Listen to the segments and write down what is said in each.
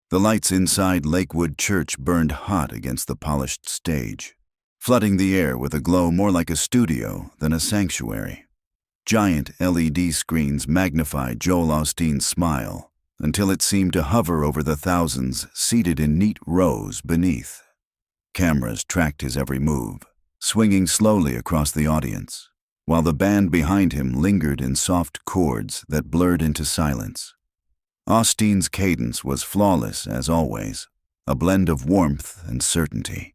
The lights inside Lakewood Church burned hot against the polished stage, flooding the air with a glow more like a studio than a sanctuary. Giant LED screens magnified Joel Osteen's smile until it seemed to hover over the thousands seated in neat rows beneath. Cameras tracked his every move, swinging slowly across the audience, while the band behind him lingered in soft chords that blurred into silence. Osteen's cadence was flawless as always, a blend of warmth and certainty.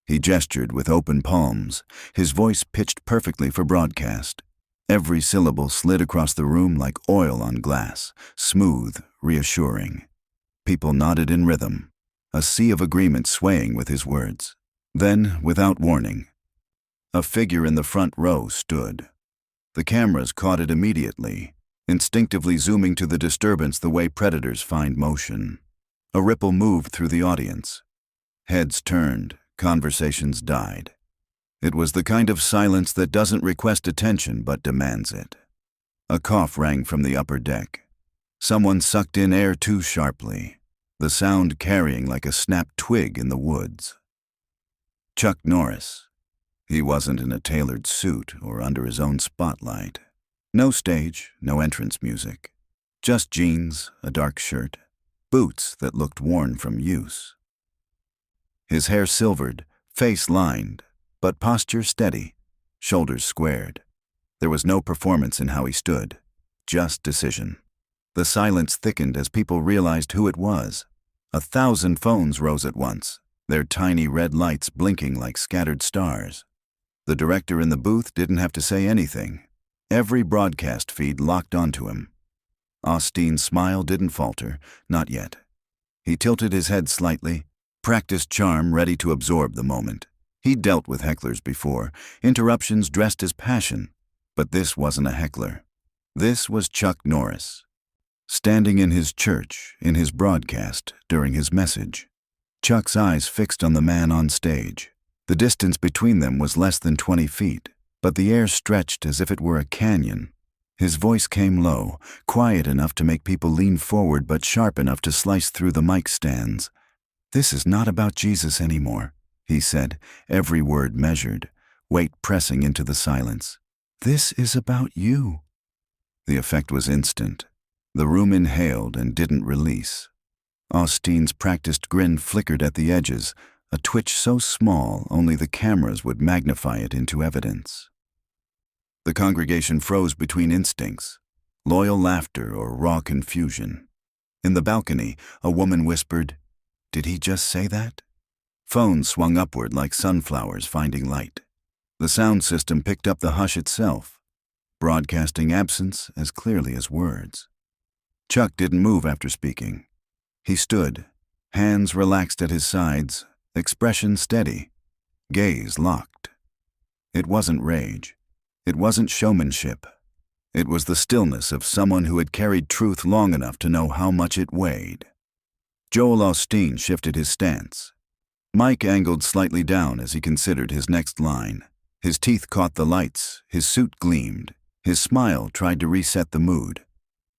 He gestured with open palms, his voice pitched perfectly for broadcast. Every syllable slid across the room like oil on glass, smooth, reassuring. People nodded in rhythm, a sea of agreement swaying with his words. Then, without warning, a figure in the front row stood. The cameras caught it immediately, instinctively zooming to the disturbance the way predators find motion. A ripple moved through the audience. Heads turned, conversations died. It was the kind of silence that doesn't request attention but demands it. A cough rang from the upper deck. Someone sucked in air too sharply, the sound carrying like a snapped twig in the woods. Chuck Norris. He wasn't in a tailored suit or under his own spotlight. No stage, no entrance music. Just jeans, a dark shirt, boots that looked worn from use. His hair silvered, face lined, but posture steady, shoulders squared. There was no performance in how he stood, just decision. The silence thickened as people realized who it was. 1,000 phones rose at once, their tiny red lights blinking like scattered stars. The director in the booth didn't have to say anything. Every broadcast feed locked onto him. Osteen's smile didn't falter, not yet. He tilted his head slightly, practiced charm ready to absorb the moment. He'd dealt with hecklers before, interruptions dressed as passion, but this wasn't a heckler. This was Chuck Norris, standing in his church, in his broadcast, during his message. Chuck's eyes fixed on the man on stage. The distance between them was less than 20 feet. But the air stretched as if it were a canyon. His voice came low, quiet enough to make people lean forward but sharp enough to slice through the mic stands. "This is not about Jesus anymore," he said, every word measured, weight pressing into the silence. "This is about you." The effect was instant. The room inhaled and didn't release. Osteen's practiced grin flickered at the edges, a twitch so small only the cameras would magnify it into evidence. The congregation froze between instincts, loyal laughter or raw confusion. In the balcony, a woman whispered, "Did he just say that?" Phones swung upward like sunflowers finding light. The sound system picked up the hush itself, broadcasting absence as clearly as words. Chuck didn't move after speaking. He stood, hands relaxed at his sides, expression steady, gaze locked. It wasn't rage. It wasn't showmanship. It was the stillness of someone who had carried truth long enough to know how much it weighed. Joel Osteen shifted his stance. Mike angled slightly down as he considered his next line. His teeth caught the lights, his suit gleamed, his smile tried to reset the mood.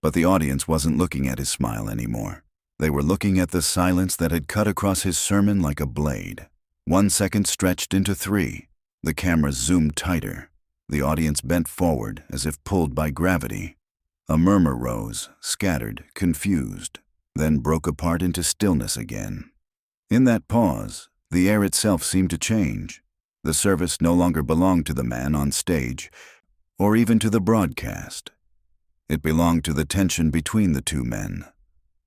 But the audience wasn't looking at his smile anymore. They were looking at the silence that had cut across his sermon like a blade. 1 second stretched into 3. The cameras zoomed tighter. The audience bent forward as if pulled by gravity. A murmur rose, scattered, confused, then broke apart into stillness again. In that pause, the air itself seemed to change. The service no longer belonged to the man on stage, or even to the broadcast. It belonged to the tension between the two men.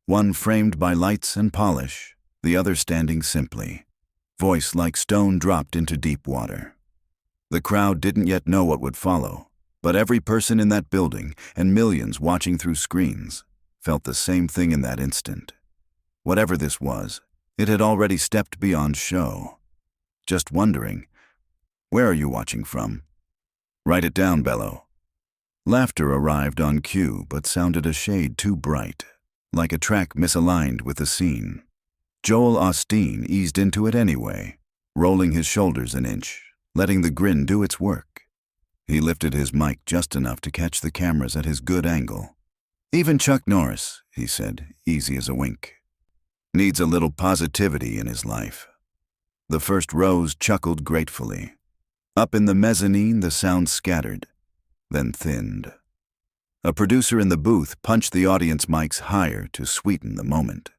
One framed by lights and polish, the other standing simply, voice like stone dropped into deep water. The crowd didn't yet know what would follow, but every person in that building, and millions watching through screens, felt the same thing in that instant. Whatever this was, it had already stepped beyond show. Just wondering, "Where are you watching from?" "Write it down, Bello." Laughter arrived on cue but sounded a shade too bright, like a track misaligned with the scene. Joel Osteen eased into it anyway, rolling his shoulders an inch, letting the grin do its work. He lifted his mic just enough to catch the cameras at his good angle. "Even Chuck Norris," he said, easy as a wink. Needs a little positivity in his life. The first rows chuckled gratefully. Up in the mezzanine, the sound scattered, then thinned. A producer in the booth punched the audience mics higher to sweeten the moment.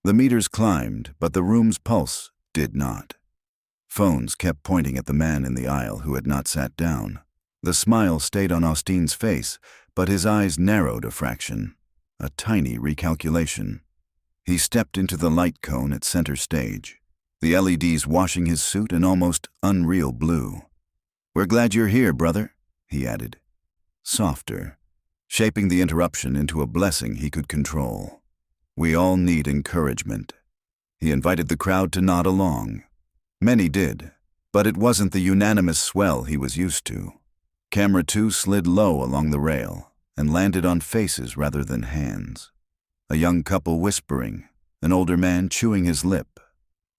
The meters climbed, but the room's pulse did not. Phones kept pointing at the man in the aisle who had not sat down. The smile stayed on Osteen's face, but his eyes narrowed a fraction, a tiny recalculation. He stepped into the light cone at center stage, the LEDs washing his suit an almost unreal blue. "We're glad you're here, brother," he added, softer, shaping the interruption into a blessing he could control. "We all need encouragement." He invited the crowd to nod along. Many did, but it wasn't the unanimous swell he was used to. Camera 2 slid low along the rail and landed on faces rather than hands. A young couple whispering, an older man chewing his lip,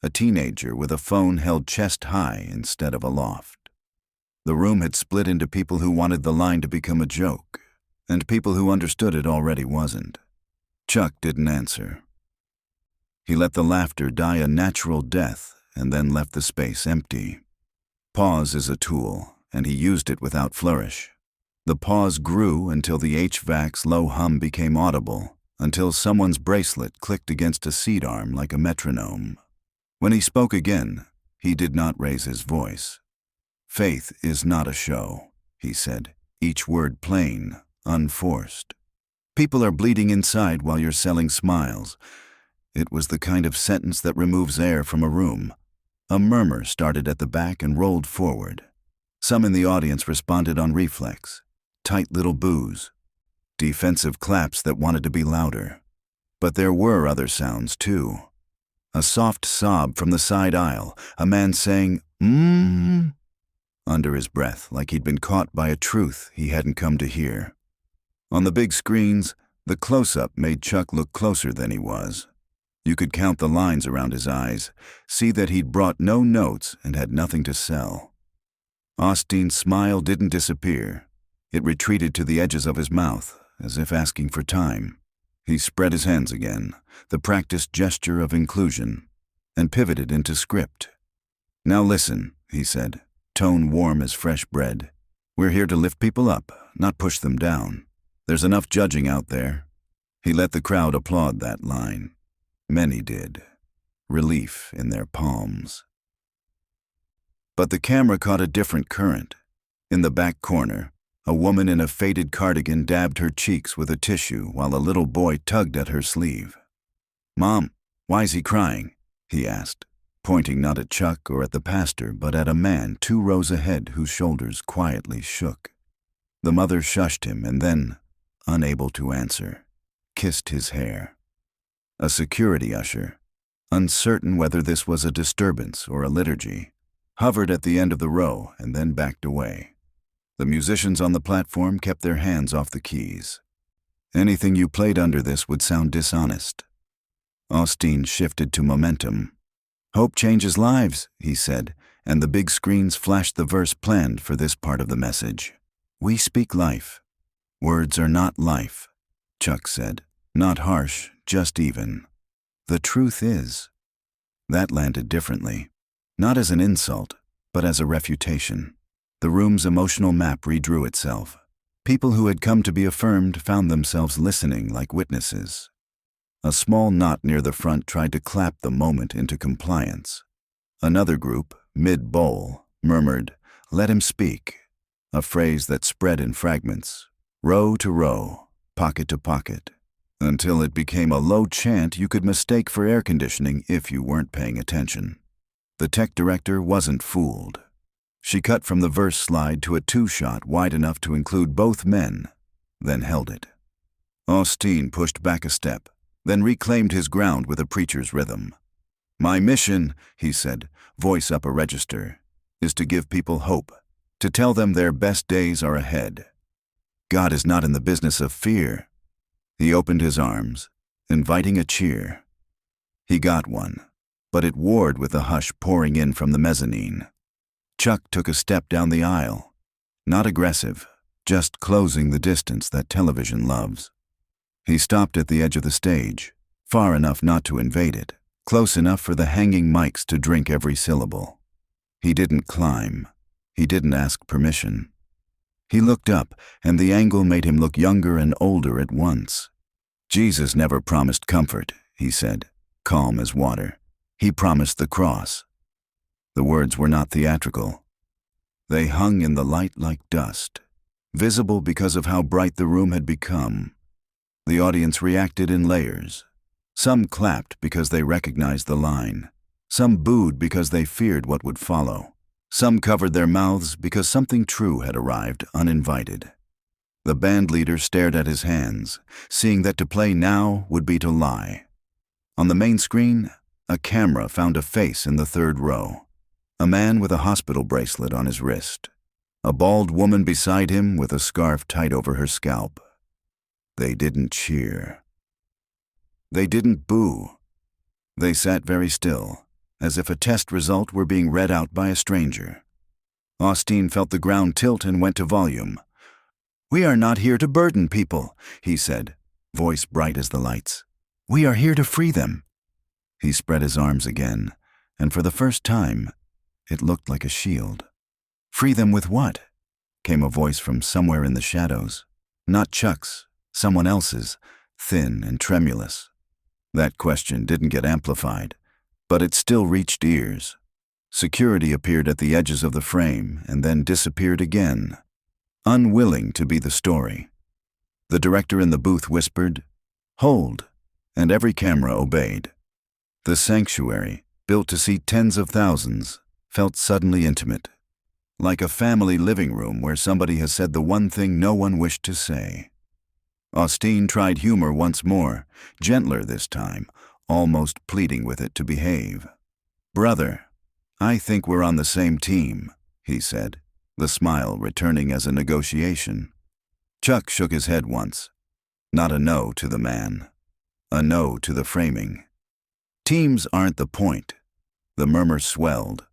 a teenager with a phone held chest high instead of aloft. The room had split into people who wanted the line to become a joke, and people who understood it already wasn't. Chuck didn't answer. He let the laughter die a natural death and then left the space empty. Pause is a tool, and he used it without flourish. The pause grew until the HVAC's low hum became audible, until someone's bracelet clicked against a seat arm like a metronome. When he spoke again, he did not raise his voice. "Faith is not a show," he said, each word plain, unforced. "People are bleeding inside while you're selling smiles." It was the kind of sentence that removes air from a room. A murmur started at the back and rolled forward. Some in the audience responded on reflex, tight little boos, defensive claps that wanted to be louder. But there were other sounds, too. A soft sob from the side aisle, a man saying, under his breath, like he'd been caught by a truth he hadn't come to hear. On the big screens, the close-up made Chuck look closer than he was. You could count the lines around his eyes, see that he'd brought no notes and had nothing to sell. Osteen's smile didn't disappear. It retreated to the edges of his mouth, as if asking for time. He spread his hands again, the practiced gesture of inclusion, and pivoted into script. "Now listen," he said, tone warm as fresh bread. "We're here to lift people up, not push them down. There's enough judging out there." He let the crowd applaud that line. Many did, relief in their palms. But the camera caught a different current. In the back corner, a woman in a faded cardigan dabbed her cheeks with a tissue while a little boy tugged at her sleeve. "Mom, why's he crying?" he asked, pointing not at Chuck or at the pastor, but at a man 2 rows ahead whose shoulders quietly shook. The mother shushed him and then, unable to answer, kissed his hair. A security usher, uncertain whether this was a disturbance or a liturgy, hovered at the end of the row and then backed away. The musicians on the platform kept their hands off the keys. Anything you played under this would sound dishonest. Osteen shifted to momentum. "Hope changes lives," he said, and the big screens flashed the verse planned for this part of the message. "We speak life. Words are not life," Chuck said. "Not harsh, just even. The truth is." That landed differently, not as an insult, but as a refutation. The room's emotional map redrew itself. People who had come to be affirmed found themselves listening like witnesses. A small knot near the front tried to clap the moment into compliance. Another group, mid-bowl, murmured, "Let him speak," a phrase that spread in fragments, row to row, pocket to pocket, until it became a low chant you could mistake for air conditioning if you weren't paying attention. The tech director wasn't fooled. She cut from the verse slide to a 2-shot wide enough to include both men, then held it. Osteen pushed back a step, then reclaimed his ground with a preacher's rhythm. "My mission," he said, voice up a register, "is to give people hope, to tell them their best days are ahead. God is not in the business of fear." He opened his arms, inviting a cheer. He got one, but it warred with the hush pouring in from the mezzanine. Chuck took a step down the aisle, not aggressive, just closing the distance that television loves. He stopped at the edge of the stage, Far enough not to invade it, close enough for the hanging mics to drink every syllable. He didn't climb. He didn't ask permission. He looked up, and the angle made him look younger and older at once. Jesus never promised comfort, he said, calm as water. He promised the cross. The words were not theatrical. They hung in the light like dust, visible because of how bright the room had become. The audience reacted in layers. Some clapped because they recognized the line. Some booed because they feared what would follow. Some covered their mouths because something true had arrived uninvited. The band leader stared at his hands, seeing that to play now would be to lie. On the main screen, a camera found a face in the third row. A man with a hospital bracelet on his wrist. A bald woman beside him with a scarf tight over her scalp. They didn't cheer. They didn't boo. They sat very still, as if a test result were being read out by a stranger. Osteen felt the ground tilt and went to volume. "We are not here to burden people," he said, voice bright as the lights. "We are here to free them." He spread his arms again, and for the first time, it looked like a shield. "Free them with what?" came a voice from somewhere in the shadows. Not Chuck's, someone else's, thin and tremulous. That question didn't get amplified, but it still reached ears. Security appeared at the edges of the frame and then disappeared again, unwilling to be the story. The director in the booth whispered, "Hold," and every camera obeyed. The sanctuary, built to seat tens of thousands, felt suddenly intimate, like a family living room where somebody has said the one thing no one wished to say. Osteen tried humor once more, gentler this time, almost pleading with it to behave. "Brother, I think we're on the same team," he said, the smile returning as a negotiation. Chuck shook his head once. Not a no to the man. A no to the framing. "Teams aren't the point." The murmur swelled.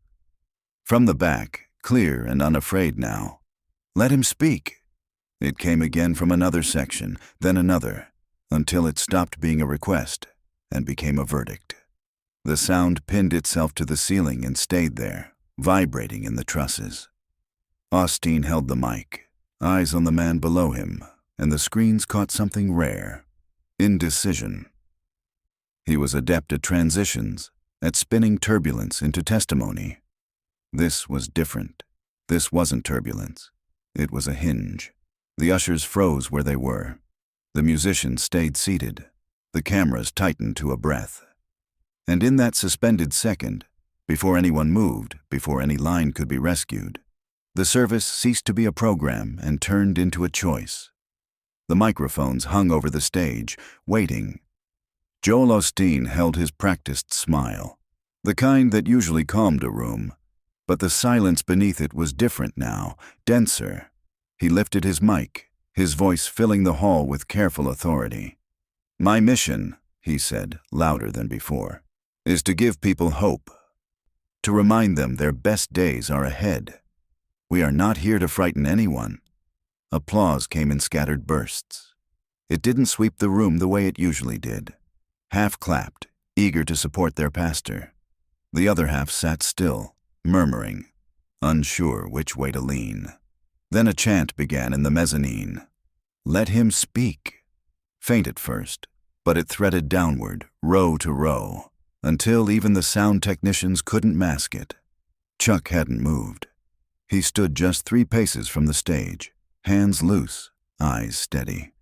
From the back, clear and unafraid now. "Let him speak." It came again from another section, then another, until it stopped being a request and became a verdict. The sound pinned itself to the ceiling and stayed there, vibrating in the trusses. Osteen held the mic, eyes on the man below him, and the screens caught something rare: indecision. He was adept at transitions, at spinning turbulence into testimony. This was different. This wasn't turbulence. It was a hinge. The ushers froze where they were. The musicians stayed seated. The cameras tightened to a breath. And in that suspended second, before anyone moved, before any line could be rescued, the service ceased to be a program and turned into a choice. The microphones hung over the stage, waiting. Joel Osteen held his practiced smile, the kind that usually calmed a room, but the silence beneath it was different now, denser. He lifted his mic, his voice filling the hall with careful authority. "My mission," he said, louder than before, "is to give people hope, to remind them their best days are ahead. We are not here to frighten anyone." Applause came in scattered bursts. It didn't sweep the room the way it usually did. Half clapped, eager to support their pastor. The other half sat still, murmuring, unsure which way to lean. Then a chant began in the mezzanine. "Let him speak." Faint at first, but it threaded downward, row to row, until even the sound technicians couldn't mask it. Chuck hadn't moved. He stood just 3 paces from the stage, hands loose, eyes steady.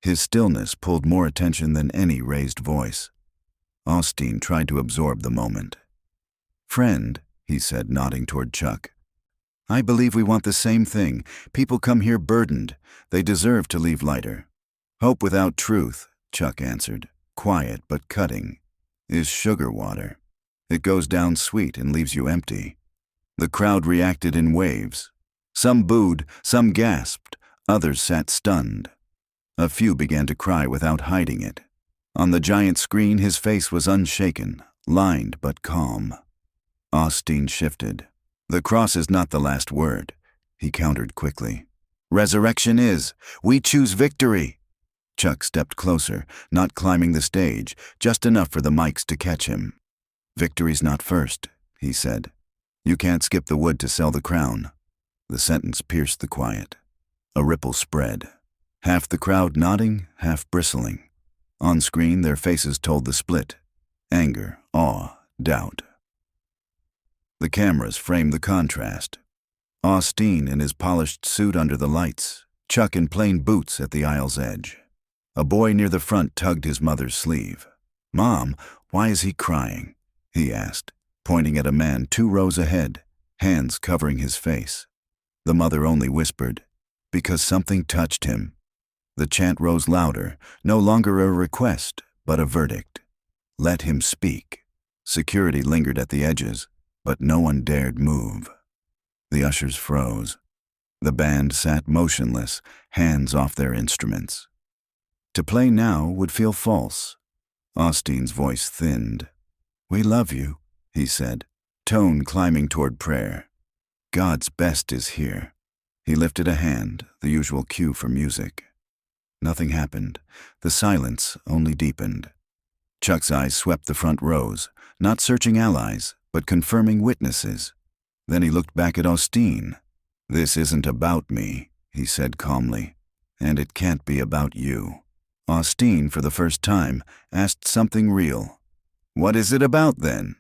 His stillness pulled more attention than any raised voice. Osteen tried to absorb the moment. "Friend," he said, nodding toward Chuck, "I believe we want the same thing. People come here burdened. They deserve to leave lighter." "Hope without truth," Chuck answered, quiet but cutting, "is sugar water. It goes down sweet and leaves you empty." The crowd reacted in waves. Some booed, some gasped, others sat stunned. A few began to cry without hiding it. On the giant screen, his face was unshaken, lined but calm. Osteen shifted. "The cross is not the last word," he countered quickly. "Resurrection is. We choose victory." Chuck stepped closer, not climbing the stage, just enough for the mics to catch him. "Victory's not first," he said. "You can't skip the wood to sell the crown." The sentence pierced the quiet. A ripple spread. Half the crowd nodding, half bristling. On screen, their faces told the split. Anger, awe, doubt. The cameras framed the contrast. Osteen in his polished suit under the lights, Chuck in plain boots at the aisle's edge. A boy near the front tugged his mother's sleeve. "Mom, why is he crying?" he asked, pointing at a man 2 rows ahead, hands covering his face. The mother only whispered, "Because something touched him." The chant rose louder, no longer a request, but a verdict. Let him speak. Security lingered at the edges, but no one dared move. The ushers froze. The band sat motionless, hands off their instruments. To play now would feel false. Osteen's voice thinned. "We love you," he said, tone climbing toward prayer. "God's best is here." He lifted a hand, the usual cue for music. Nothing happened. The silence only deepened. Chuck's eyes swept the front rows, not searching allies, but confirming witnesses. Then he looked back at Osteen. "This isn't about me," he said calmly, "and it can't be about you." Osteen, for the first time, asked something real. "What is it about, then?"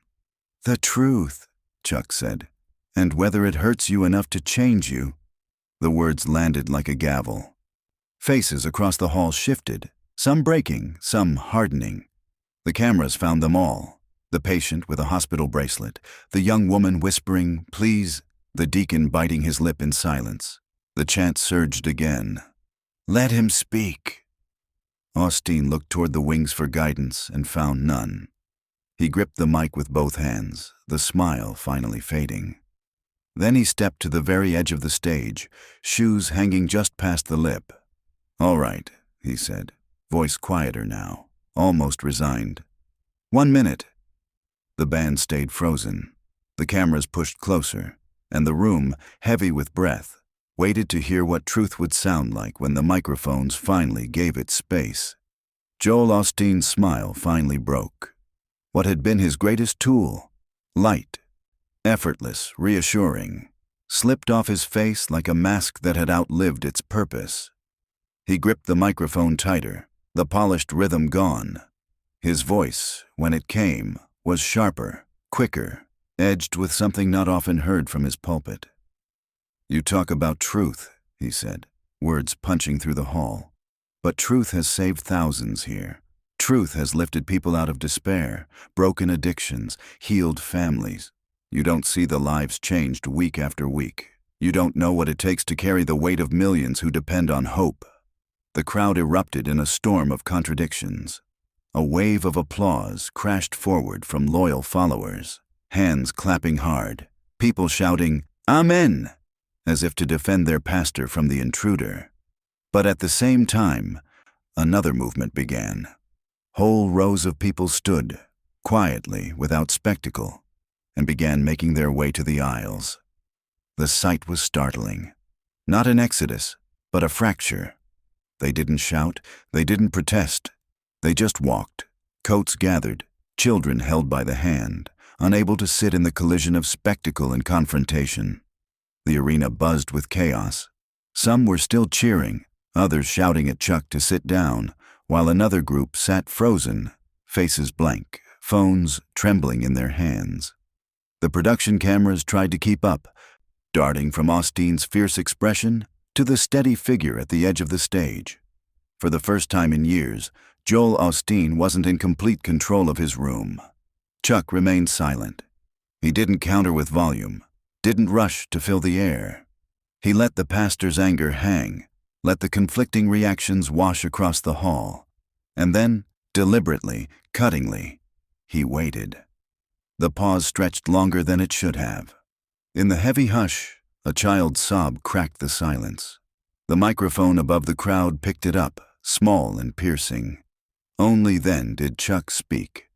"The truth," Chuck said, "and whether it hurts you enough to change you." The words landed like a gavel. Faces across the hall shifted, some breaking, some hardening. The cameras found them all. The patient with a hospital bracelet, the young woman whispering, "Please," the deacon biting his lip in silence. The chant surged again. "Let him speak." Osteen looked toward the wings for guidance and found none. He gripped the mic with both hands, the smile finally fading. Then he stepped to the very edge of the stage, shoes hanging just past the lip. "All right," he said, voice quieter now, almost resigned. "1 minute." The band stayed frozen. The cameras pushed closer, and the room, heavy with breath, waited to hear what truth would sound like when the microphones finally gave it space. Joel Osteen's smile finally broke. What had been his greatest tool, light, effortless, reassuring, slipped off his face like a mask that had outlived its purpose. He gripped the microphone tighter, the polished rhythm gone. His voice, when it came, was sharper, quicker, edged with something not often heard from his pulpit. "You talk about truth," he said, words punching through the hall. "But truth has saved thousands here. Truth has lifted people out of despair, broken addictions, healed families. You don't see the lives changed week after week. You don't know what it takes to carry the weight of millions who depend on hope." The crowd erupted in a storm of contradictions. A wave of applause crashed forward from loyal followers, hands clapping hard, people shouting, "Amen," as if to defend their pastor from the intruder. But at the same time, another movement began. Whole rows of people stood, quietly, without spectacle, and began making their way to the aisles. The sight was startling. Not an exodus, but a fracture. They didn't shout, they didn't protest. They just walked, coats gathered, children held by the hand, unable to sit in the collision of spectacle and confrontation. The arena buzzed with chaos. Some were still cheering, others shouting at Chuck to sit down, while another group sat frozen, faces blank, phones trembling in their hands. The production cameras tried to keep up, darting from Osteen's fierce expression to the steady figure at the edge of the stage. For the first time in years, Joel Osteen wasn't in complete control of his room. Chuck remained silent. He didn't counter with volume, didn't rush to fill the air. He let the pastor's anger hang, let the conflicting reactions wash across the hall. And then, deliberately, cuttingly, he waited. The pause stretched longer than it should have. In the heavy hush, a child's sob cracked the silence. The microphone above the crowd picked it up, small and piercing. Only then did Chuck speak.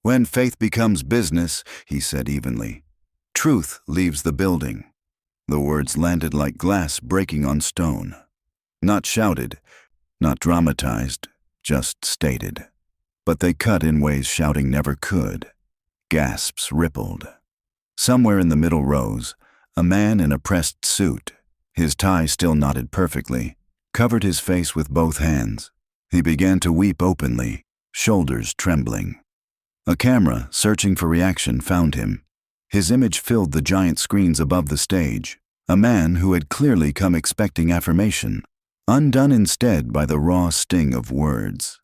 "When faith becomes business," he said evenly, "truth leaves the building." The words landed like glass breaking on stone. Not shouted, Not dramatized, just stated. But they cut in ways shouting never could. Gasps rippled. Somewhere in the middle rows, a man in a pressed suit, his tie still knotted perfectly, covered his face with both hands. He began to weep openly, shoulders trembling. A camera, searching for reaction, found him. His image filled the giant screens above the stage, a man who had clearly come expecting affirmation, undone instead by the raw sting of words.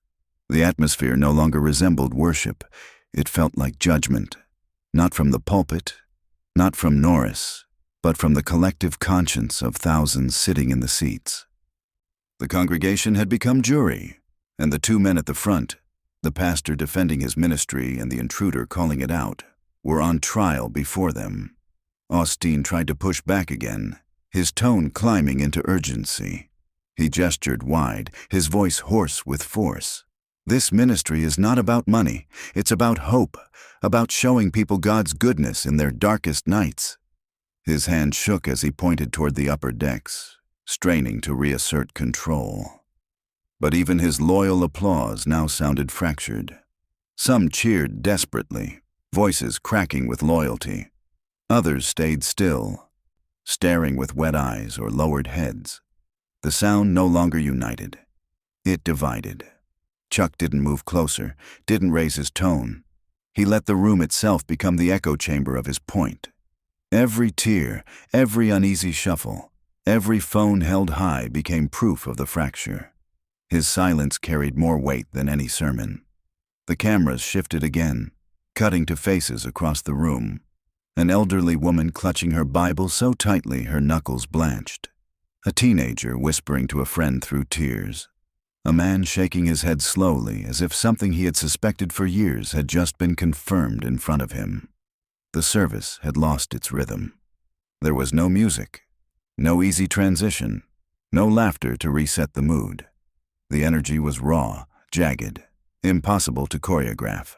The atmosphere no longer resembled worship. It felt like judgment, not from the pulpit, not from Norris, but from the collective conscience of thousands sitting in the seats. The congregation had become jury, and the two men at the front, the pastor defending his ministry and the intruder calling it out, were on trial before them. Osteen tried to push back again, his tone climbing into urgency. He gestured wide, his voice hoarse with force. This ministry is not about money. It's about hope, about showing people God's goodness in their darkest nights. His hand shook as he pointed toward the upper decks, straining to reassert control. But even his loyal applause now sounded fractured. Some cheered desperately, voices cracking with loyalty. Others stayed still, staring with wet eyes or lowered heads. The sound no longer united. It divided. Chuck didn't move closer, didn't raise his tone. He let the room itself become the echo chamber of his point. Every tear, every uneasy shuffle, every phone held high became proof of the fracture. His silence carried more weight than any sermon. The cameras shifted again, cutting to faces across the room. An elderly woman clutching her Bible so tightly her knuckles blanched. A teenager whispering to a friend through tears. A man shaking his head slowly as if something he had suspected for years had just been confirmed in front of him. The service had lost its rhythm. There was no music, no easy transition, no laughter to reset the mood. The energy was raw, jagged, impossible to choreograph.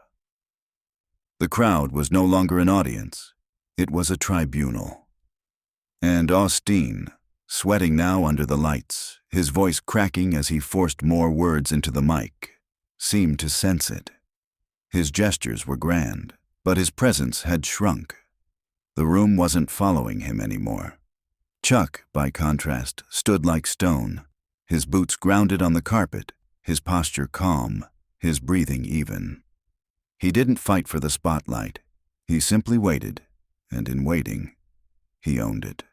The crowd was no longer an audience. It was a tribunal. And Osteen, sweating now under the lights, his voice cracking as he forced more words into the mic, seemed to sense it. His gestures were grand, but his presence had shrunk. The room wasn't following him anymore. Chuck, by contrast, stood like stone, his boots grounded on the carpet, his posture calm, his breathing even. He didn't fight for the spotlight. He simply waited, and in waiting, he owned it.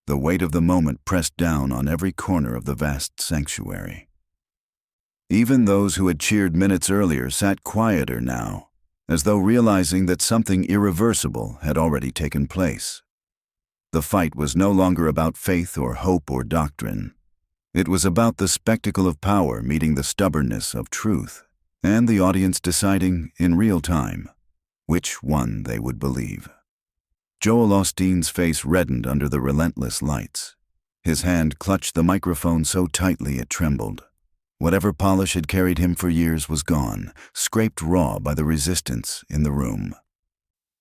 The weight of the moment pressed down on every corner of the vast sanctuary. Even those who had cheered minutes earlier sat quieter now, as though realizing that something irreversible had already taken place. The fight was no longer about faith or hope or doctrine. It was about the spectacle of power meeting the stubbornness of truth, and the audience deciding, in real time, which one they would believe. Joel Osteen's face reddened under the relentless lights. His hand clutched the microphone so tightly it trembled. Whatever polish had carried him for years was gone, scraped raw by the resistance in the room.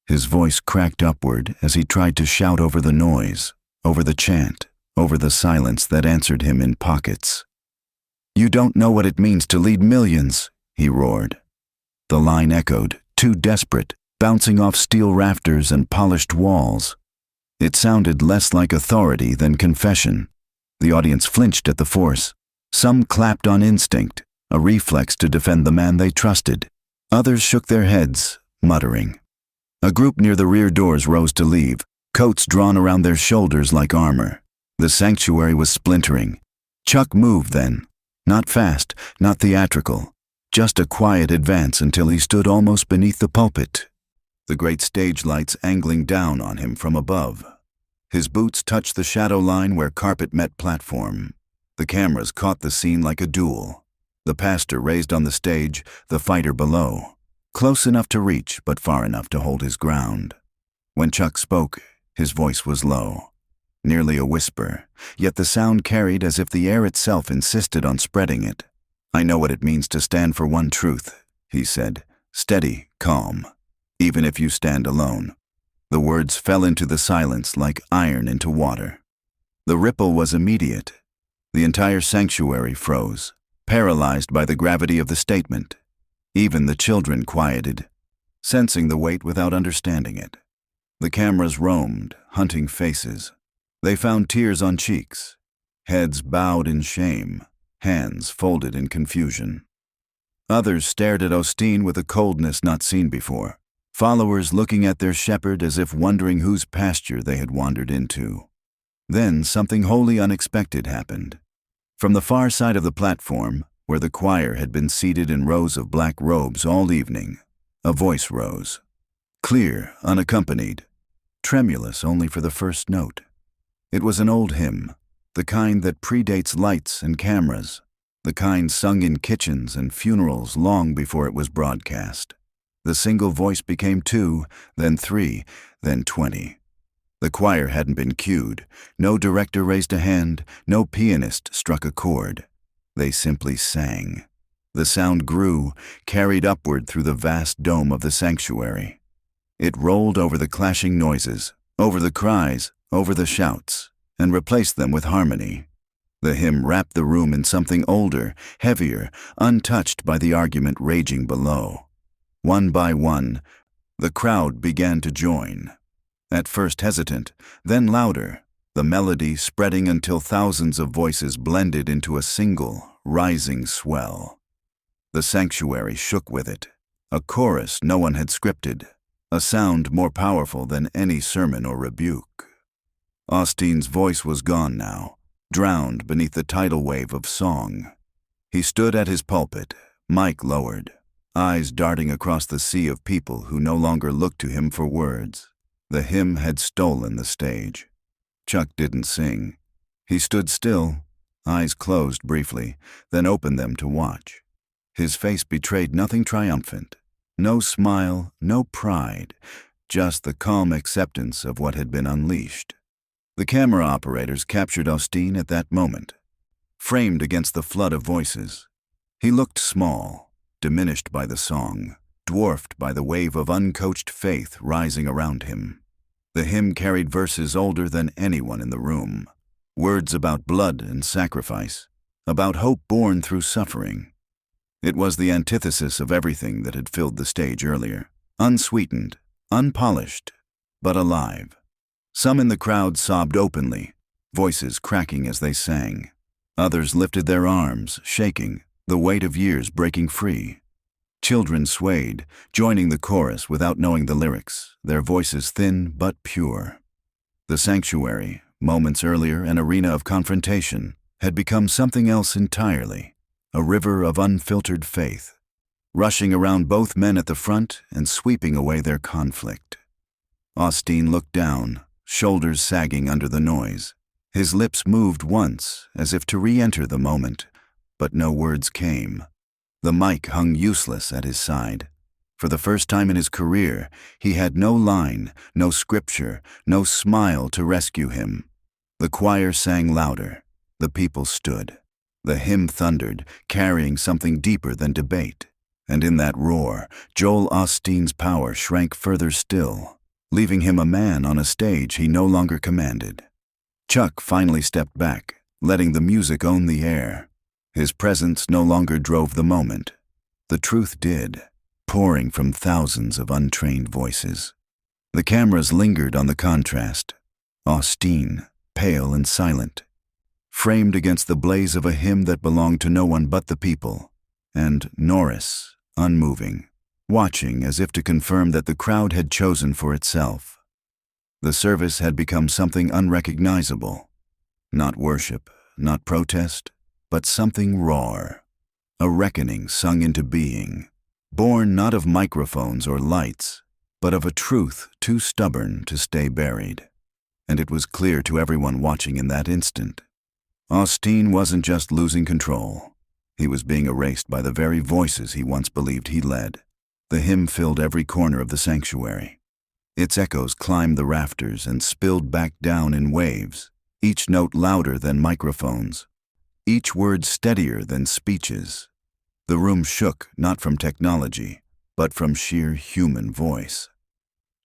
His voice cracked upward as he tried to shout over the noise, over the chant, over the silence that answered him in pockets. "You don't know what it means to lead millions," he roared. The line echoed, too desperate, bouncing off steel rafters and polished walls. It sounded less like authority than confession. The audience flinched at the force. Some clapped on instinct, a reflex to defend the man they trusted. Others shook their heads, muttering. A group near the rear doors rose to leave, coats drawn around their shoulders like armor. The sanctuary was splintering. Chuck moved then. Not fast, not theatrical. Just a quiet advance until he stood almost beneath the pulpit, the great stage lights angling down on him from above. His boots touched the shadow line where carpet met platform. The cameras caught the scene like a duel. The pastor raised on the stage, the fighter below, close enough to reach but far enough to hold his ground. When Chuck spoke, his voice was low, nearly a whisper, yet the sound carried as if the air itself insisted on spreading it. "I know what it means to stand for one truth," he said, steady, calm. "Even if you stand alone." The words fell into the silence like iron into water. The ripple was immediate. The entire sanctuary froze. paralyzed by the gravity of the statement. Even the children quieted, sensing the weight without understanding it. The cameras roamed, hunting faces. They found tears on cheeks, heads bowed in shame, hands folded in confusion. Others stared at Osteen with a coldness not seen before, followers looking at their shepherd as if wondering whose pasture they had wandered into. Then something wholly unexpected happened. From the far side of the platform, where the choir had been seated in rows of black robes all evening, a voice rose. Clear, unaccompanied, tremulous only for the first note. It was an old hymn, the kind that predates lights and cameras, the kind sung in kitchens and funerals long before it was broadcast. The single voice became 2, then 3, then 20. The choir hadn't been cued. No director raised a hand, no pianist struck a chord. They simply sang. The sound grew, carried upward through the vast dome of the sanctuary. It rolled over the clashing noises, over the cries, over the shouts, and replaced them with harmony. The hymn wrapped the room in something older, heavier, untouched by the argument raging below. One by one, the crowd began to join. At first hesitant, then louder, the melody spreading until thousands of voices blended into a single, rising swell. The sanctuary shook with it, a chorus no one had scripted, a sound more powerful than any sermon or rebuke. Osteen's voice was gone now, drowned beneath the tidal wave of song. He stood at his pulpit, mic lowered, eyes darting across the sea of people who no longer looked to him for words. The hymn had stolen the stage. Chuck didn't sing. He stood still, eyes closed briefly, then opened them to watch. His face betrayed nothing triumphant. No smile, no pride, just the calm acceptance of what had been unleashed. The camera operators captured Osteen at that moment, framed against the flood of voices. He looked small, diminished by the song, dwarfed by the wave of uncoached faith rising around him. The hymn carried verses older than anyone in the room, words about blood and sacrifice, about hope born through suffering. It was the antithesis of everything that had filled the stage earlier, unsweetened, unpolished, but alive. Some in the crowd sobbed openly, voices cracking as they sang. Others lifted their arms, shaking, the weight of years breaking free. Children swayed, joining the chorus without knowing the lyrics, their voices thin but pure. The sanctuary, moments earlier an arena of confrontation, had become something else entirely, a river of unfiltered faith, rushing around both men at the front and sweeping away their conflict. Osteen looked down, shoulders sagging under the noise. His lips moved once, as if to re-enter the moment, but no words came. The mic hung useless at his side. For the first time in his career, he had no line, no scripture, no smile to rescue him. The choir sang louder. The people stood. The hymn thundered, carrying something deeper than debate. And in that roar, Joel Osteen's power shrank further still, leaving him a man on a stage he no longer commanded. Chuck finally stepped back, letting the music own the air. His presence no longer drove the moment. The truth did, pouring from thousands of untrained voices. The cameras lingered on the contrast. Osteen, pale and silent, framed against the blaze of a hymn that belonged to no one but the people, and Norris, unmoving, watching as if to confirm that the crowd had chosen for itself. The service had become something unrecognizable. Not worship, not protest, but something raw, a reckoning sung into being, born not of microphones or lights, but of a truth too stubborn to stay buried. And it was clear to everyone watching in that instant. Osteen wasn't just losing control. He was being erased by the very voices he once believed he led. The hymn filled every corner of the sanctuary. Its echoes climbed the rafters and spilled back down in waves, each note louder than microphones, each word steadier than speeches. The room shook not from technology, but from sheer human voice.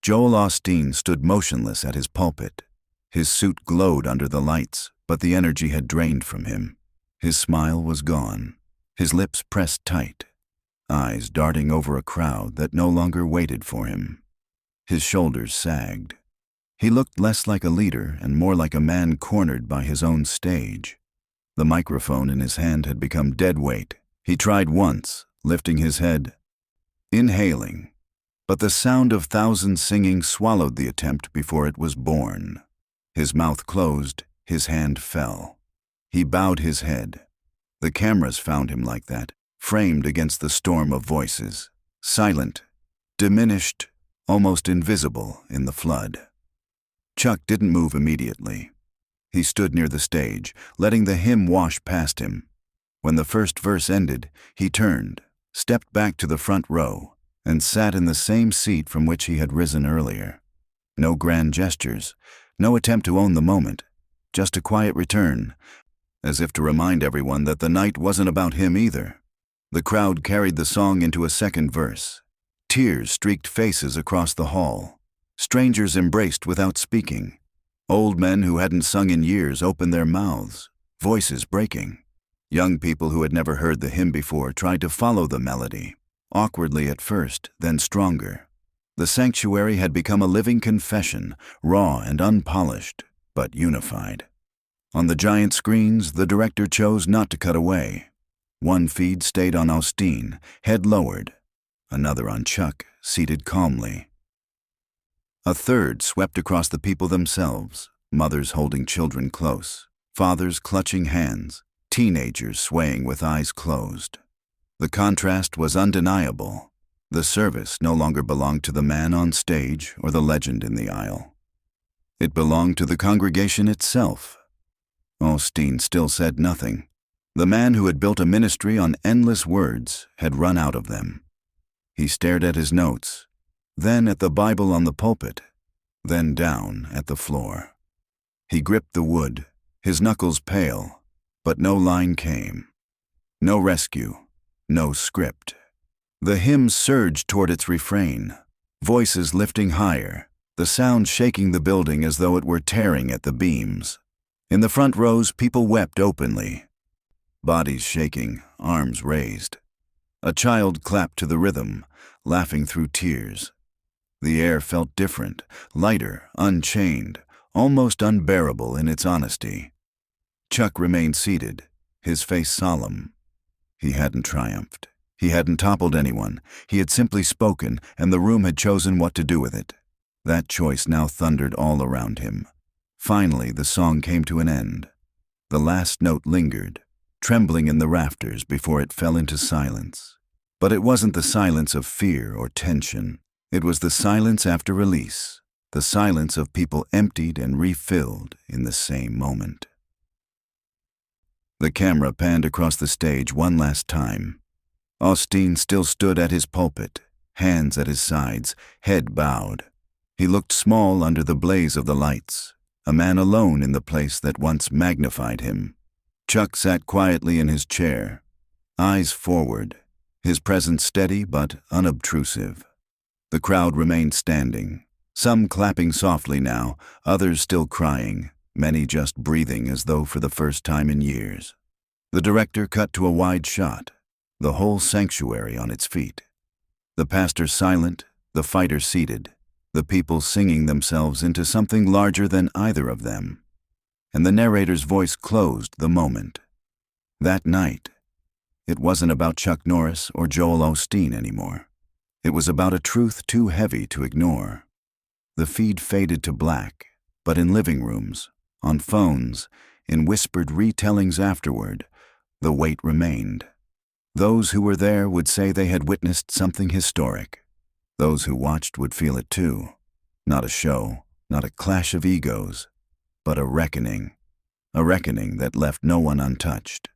Joel Osteen stood motionless at his pulpit. His suit glowed under the lights, but the energy had drained from him. His smile was gone. his lips pressed tight, eyes darting over a crowd that no longer waited for him. His shoulders sagged. He looked less like a leader and more like a man cornered by his own stage. The microphone in his hand had become dead weight. He tried once, lifting his head, inhaling, but the sound of thousands singing swallowed the attempt before it was born. His mouth closed, his hand fell. He bowed his head. The cameras found him like that, framed against the storm of voices, silent, diminished, almost invisible in the flood. Chuck didn't move immediately. He stood near the stage, letting the hymn wash past him. When the first verse ended, he turned, stepped back to the front row, and sat in the same seat from which he had risen earlier. No grand gestures, no attempt to own the moment, just a quiet return, as if to remind everyone that the night wasn't about him either. The crowd carried the song into a second verse. Tears streaked faces across the hall. Strangers embraced without speaking. Old men who hadn't sung in years opened their mouths, voices breaking. Young people who had never heard the hymn before tried to follow the melody, awkwardly at first, then stronger. The sanctuary had become a living confession, raw and unpolished, but unified. On the giant screens, the director chose not to cut away. One feed stayed on Osteen, head lowered. Another on Chuck, seated calmly. A third swept across the people themselves, mothers holding children close, fathers clutching hands, teenagers swaying with eyes closed. The contrast was undeniable. The service no longer belonged to the man on stage or the legend in the aisle. It belonged to the congregation itself. Osteen still said nothing. The man who had built a ministry on endless words had run out of them. He stared at his notes, then at the Bible on the pulpit, then down at the floor. He gripped the wood, his knuckles pale, but no line came. No rescue, no script. The hymn surged toward its refrain, voices lifting higher, the sound shaking the building as though it were tearing at the beams. In the front rows, people wept openly, bodies shaking, arms raised. A child clapped to the rhythm, laughing through tears. The air felt different, lighter, unchained, almost unbearable in its honesty. Chuck remained seated, his face solemn. He hadn't triumphed. He hadn't toppled anyone. He had simply spoken, and the room had chosen what to do with it. That choice now thundered all around him. Finally, the song came to an end. The last note lingered, trembling in the rafters before it fell into silence. But it wasn't the silence of fear or tension. It was the silence after release, the silence of people emptied and refilled in the same moment. The camera panned across the stage one last time. Osteen still stood at his pulpit, hands at his sides, head bowed. He looked small under the blaze of the lights, a man alone in the place that once magnified him. Chuck sat quietly in his chair, eyes forward, his presence steady but unobtrusive. The crowd remained standing, some clapping softly now, others still crying, many just breathing as though for the first time in years. The director cut to a wide shot, the whole sanctuary on its feet. The pastor silent, the fighter seated, the people singing themselves into something larger than either of them. And the narrator's voice closed the moment. That night, it wasn't about Chuck Norris or Joel Osteen anymore. It was about a truth too heavy to ignore. The feed faded to black, but in living rooms, on phones, in whispered retellings afterward, the weight remained. Those who were there would say they had witnessed something historic. Those who watched would feel it too. Not a show, not a clash of egos, but a reckoning that left no one untouched.